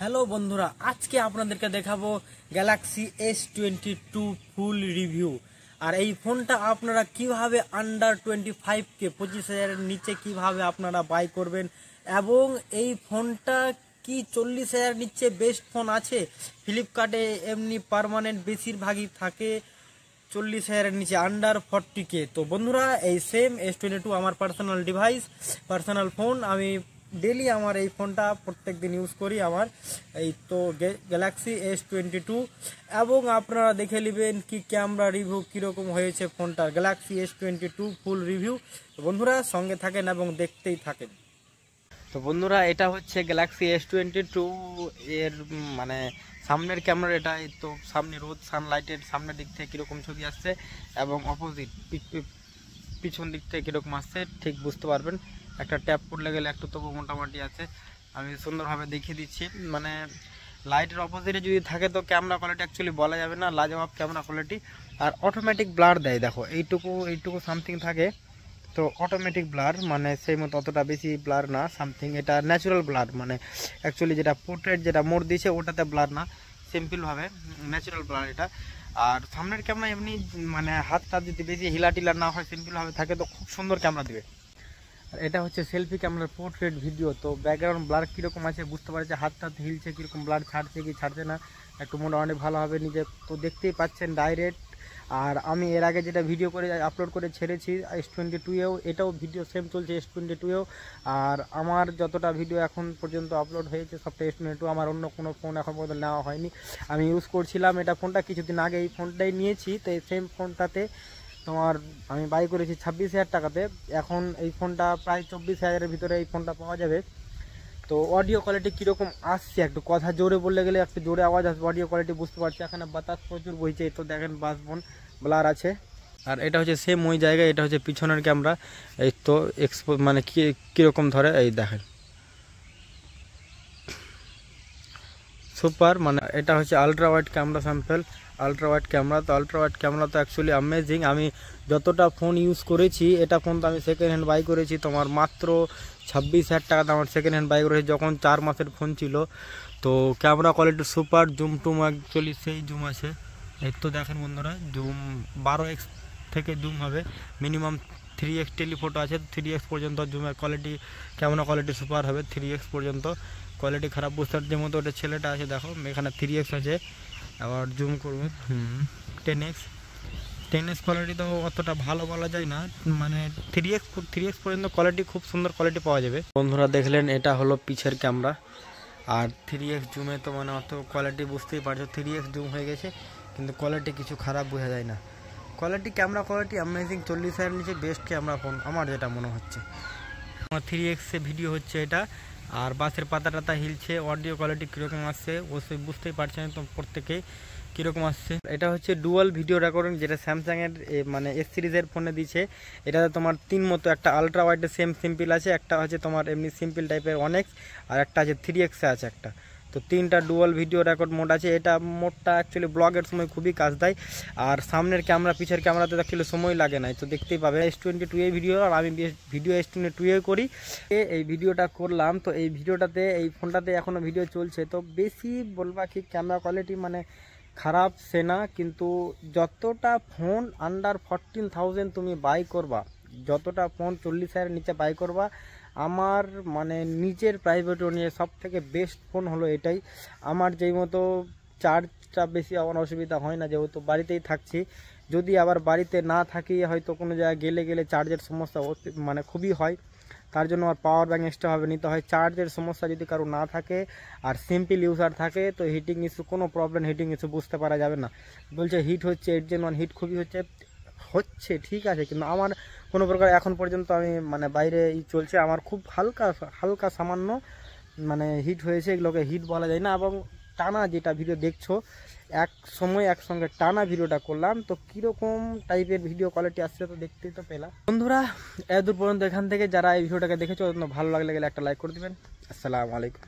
Hello বন্ধুরা, আজকে আপনাদেরকে দেখাবো গ্যালাক্সি S22 ফুল রিভিউ। আর এই ফোনটা আপনারা কিভাবে আন্ডার 25K 25,000-এর নিচে কিভাবে আপনারা বাই করবেন, এবং এই ফোনটা কি 40,000 নিচে বেস্ট ফোন আছে। ফ্লিপকার্টে এমনি পার্মানেন্ট বেশিরভাগই থাকে 40,000-এর নিচে, আন্ডার 40K। তো বন্ধুরা, এই সেম S22 আমার পার্সোনাল ডিভাইস, পার্সোনাল ফোন। আমি ডেলি আমার এই ফোনটা প্রত্যেক দিন ইউজ করি। আমার এই তো গ্যালাক্সি S22, এবং আপনারা দেখে নেবেন কি ক্যামেরা রিভিউ কীরকম হয়েছে ফোনটার। গ্যালাক্সি S22 ফুল রিভিউ। তো বন্ধুরা, সঙ্গে থাকেন এবং দেখতেই থাকেন। তো বন্ধুরা, এটা হচ্ছে গ্যালাক্সি S22 এর মানে সামনের ক্যামেরা। এটা তো সামনে রোদ সানলাইটের সামনের দিক থেকে কীরকম ছবি আসছে, এবং অপোজিট পিছন দিক থেকে কীরকম আসছে ঠিক বুঝতে পারবেন। একটা ট্যাপ করলে গেলে একটু তবু মোটামুটি আছে। আমি সুন্দরভাবে দেখিয়ে দিচ্ছি। মানে লাইটের অপোজিটে যদি থাকে তো ক্যামেরা কোয়ালিটি অ্যাকচুয়ালি বলা যাবে না, লাজবাব ক্যামেরা কোয়ালিটি। আর অটোমেটিক ব্লার দেয়, দেখো এইটুকু সামথিং থাকে। তো অটোমেটিক ব্লার মানে সেই মতো অতটা বেশি ব্লার না, সামথিং। এটা ন্যাচারাল ব্লার, মানে অ্যাকচুয়ালি যেটা পোর্ট্রেট যেটা মোড দিয়েছে ওটাতে ব্লার না, সিম্পলভাবে ন্যাচারাল ব্লার এটা। আর সামনের ক্যামেরা এমনি মানে হাতটা যদি বেশি হিলাটিলা না হয়, সিম্পলভাবে থাকে, তো খুব সুন্দর ক্যামেরা দেবে। আর এটা হচ্ছে সেলফি ক্যামেরার পোর্ট্রেট ভিডিও। তো ব্যাকগ্রাউন্ড ব্লার কীরকম আছে বুঝতে পারছে, হাতটা হিলছে কীরকম, ব্লার ছাড়ছে কি ছাড়ছে না, একটু মোটামুটি ভালোভাবে নিজে তো দেখতেই পাচ্ছেন ডাইরেক্ট। আর আমি এর আগে যেটা ভিডিও করে আপলোড করে ছেড়েছি S22-এও, এটাও ভিডিও সেম চলছে S22-এও। আর আমার যতটা ভিডিও এখন পর্যন্ত আপলোড হয়েছে সবটা S22। আমার অন্য কোনো ফোন এখন পর্যন্ত নেওয়া হয়নি। আমি ইউজ করছিলাম এটা ফোনটা কিছুদিন আগে, এই ফোনটাই নিয়েছি। তো এই সেম ফোনটাতে তোমার আমি বাই করেছি 26,000 টাকাতে। এখন এই ফোনটা প্রায় 24,000-এর ভিতরে এই ফোনটা পাওয়া যাবে। তো অডিও কোয়ালিটি কীরকম আসছে, একটু কথা জোরে বললে গেলে একটু জোরে আওয়াজ আসবে, অডিও কোয়ালিটি বুঝতে পারছি। এখানে বাতাস প্রচুর বইছে, তো দেখেন বাসবন ব্লার আছে। আর এটা হচ্ছে সেম ওই জায়গায়, এটা হচ্ছে পিছনের ক্যামেরা। এই তো মানে কীরকম ধরে, এই দেখেন সুপার। মানে এটা হচ্ছে ultra wide camera sample, ultra wide camera. তো আলট্রা ওয়াইড ক্যামেরা তো অ্যাকচুয়ালি অ্যামেজিং। আমি যতটা ফোন ইউজ করেছি, এটা ফোন তো আমি সেকেন্ড হ্যান্ড বাই করেছি তোমার মাত্র 26,000 টাকাতে আমার সেকেন্ড হ্যান্ড বাই করেছি, যখন 4 মাসের ফোন ছিল। তো ক্যামেরা কোয়ালিটি সুপার, জুম টুম অ্যাকচুয়ালি সেই জুম আছে। এই তো দেখেন বন্ধুরা, জুম 12x থেকে জুম হবে, মিনিমাম 3x টেলিফোটো আছে, 3x পর্যন্ত জুমের কোয়ালিটি, ক্যামেরা কোয়ালিটি সুপার হবে 3x পর্যন্ত। কোয়ালিটি খারাপ বুঝতে পারছি, যেমন ওটা ছেলেটা আছে দেখো, এখানে 3x আছে। আবার জুম করবে 10x কোয়ালিটি তো অতটা ভালো বলা যায় না, মানে 3x পর্যন্ত কোয়ালিটি, খুব সুন্দর কোয়ালিটি পাওয়া যাবে। বন্ধুরা দেখলেন, এটা হলো পিছের ক্যামেরা। আর 3x জুমে তো মানে অত কোয়ালিটি বুঝতেই পারছো, 3x জুম হয়ে গেছে, কিন্তু কোয়ালিটি কিছু খারাপ বোঝা যায় না। কোয়ালিটি ক্যামেরা কোয়ালিটি অ্যামেজিং, 40,000-এর নিচে বেস্ট ক্যামেরা ফোন আমার যেটা মনে হচ্ছে। আমার 3x-এ ভিডিও হচ্ছে এটা। আর বাসের পাতা হিলছে, অডিও কোয়ালিটি কীরকম আসছে অবশ্যই বুঝতেই পারছেন তো প্রত্যেকেই কীরকম আসছে। এটা হচ্ছে ডুয়াল ভিডিও রেকর্ডিং, যেটা স্যামসাংয়ের মানে S সিরিজের ফোনে দিচ্ছে। এটাতে তোমার 3 মতো, একটা আলট্রা ওয়াইডের সেম সিম্পল আছে, একটা হচ্ছে তোমার এমনি সিম্পল টাইপের 1x, আর একটা আছে 3x-এ আছে একটা। তো 3টা ডুয়াল ভিডিও রেকর্ড মোড আছে। এটা মোডটা অ্যাকচুয়ালি ব্লগের সময় খুবই কাজ দেয়। আর সামনের ক্যামেরা পিছের ক্যামেরাতে দেখলে সময় লাগে না, তো দেখতেই পাবে। S22 ভিডিও, আর আমি ভিডিও S22 করি। এই ভিডিওটা করলাম, তো এই ভিডিওটাতে এই ফোনটাতে এখনও ভিডিও চলছে। তো বেশি বলবা কি ক্যামেরা কোয়ালিটি মানে খারাপ সে না, কিন্তু যতটা ফোন আন্ডার 14,000 তুমি বাই করবা, যতটা ফোন 40,000-এর নিচে বাই করবা, আমার মানে নিজের প্রাইভেট নিয়ে সব থেকে বেস্ট ফোন হলো এটাই। আমার যেই মতো চার্জটা বেশি আমার অসুবিধা হয় না, যেহেতু বাড়িতেই থাকছি। যদি আবার বাড়িতে না থাকি, হয়তো কোনো জায়গায় গেলে চার্জের সমস্যা মানে খুবই হয়, তার জন্য আর পাওয়ার ব্যাঙ্ক এক্সট্রাভাবে নিতে হয়। চার্জের সমস্যা যদি কারো না থাকে আর সিম্পল ইউজার থাকে, তো হিটিং ইস্যু কোনো প্রবলেম, হিটিং ইস্যু বুঝতে পারা যাবে না। বলছে হিট হচ্ছে 8Gen 1, হিট খুবই হচ্ছে ঠিক আছে, কিন্তু আমার কোনো প্রকার এখন পর্যন্ত আমি মানে বাইরে চলছে, আমার খুব হালকা সামান্য মানে হিট হয়েছে, এগুলোকে হিট বলা যায় না। এবং টানা যেটা ভিডিও দেখছো, এক সময় একসঙ্গে টানা ভিডিওটা করলাম, তো কীরকম টাইপের ভিডিও কোয়ালিটি আসছে তো দেখতেই তো পেলাম। বন্ধুরা, এত দূর পর্যন্ত এখান থেকে যারা এই ভিডিওটাকে দেখেছো, ভালো লাগলে একটা লাইক করে দিবেন। আসসালামু আলাইকুম।